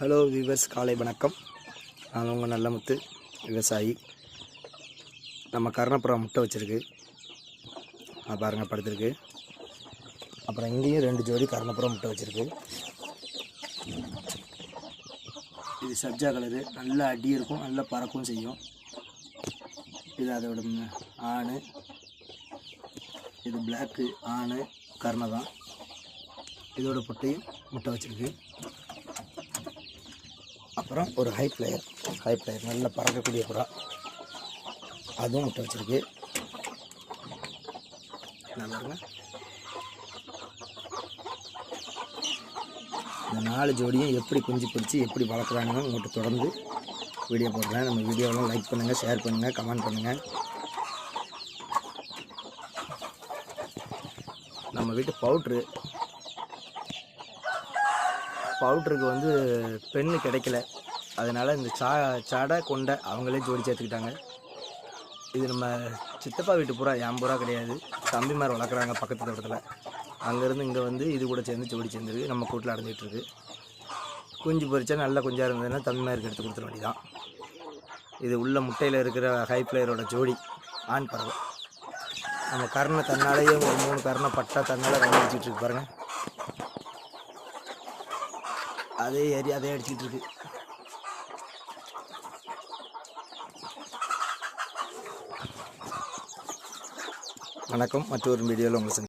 Hello viewers, காலை வணக்கம். நான் உங்கள் நல்லமுத்து விவசாயி. நம்ம கர்ணப்புறா முட்டை வச்சுருக்கு, பாருங்கள் படுத்துருக்கு. அப்புறம் இங்கேயும் 2 ஜோடி கர்ணப்புறா முட்டை வச்சுருக்கு. இது சப்ஜா கலரு, நல்லா அடி இருக்கும், நல்லா பறக்கவும் செய்யும். இது அதோட ஆணு, இது பிளாக்கு ஆணு கர்ணை தான். இதோட பொட்டையும் முட்டை வச்சுருக்கு. அப்புறம் ஒரு ஹை பிளேயர் நல்லா பறக்கக்கூடிய புறா, அதுவும் முட்டை வச்சுருக்கு. நல்லாருங்க. இந்த 4 ஜோடியும் எப்படி குஞ்சு பிடிச்சி எப்படி வளர்க்குறாங்கன்னு உங்கள்கிட்ட தொடர்ந்து வீடியோ போடுறேன். நம்ம வீடியோவெல்லாம் லைக் பண்ணுங்கள், ஷேர் பண்ணுங்கள், கமெண்ட் பண்ணுங்கள். நம்ம வீட்டு பவுட்ருக்கு வந்து பெண்ணு கிடைக்கல, அதனால் இந்த சாடை கொண்டை அவங்களே ஜோடி சேர்த்துக்கிட்டாங்க. இது நம்ம சித்தப்பா வீட்டு புறா, என் புறா கிடையாது. தம்பிமார் வளர்க்குறாங்க பக்கத்து தோட்டத்தில். அங்கேருந்து இங்கே வந்து இது கூட சேர்ந்து ஜோடி சேர்ந்துருக்கு. நம்ம கூட்டில் அடைஞ்சிட்ருக்கு. குஞ்சு பொரிச்சா நல்ல குஞ்சாக இருந்ததுன்னா தம்பிமாருக்கு எடுத்து கொடுத்துட வேண்டியதான். இது உள்ள முட்டையில் இருக்கிற ஹை பிளேயரோட ஜோடி ஆண் பறவை. நம்ம கர்ணை தன்னாலேயே ஒரு 3 கர்ணை பட்டா தன்னால் ரவுண்ட் அடிச்சிட்ருக்கு பாருங்கள். அதே அடிச்சிட்டு இருக்கு. வணக்கம். மற்றொரு வீடியோவில் உங்களை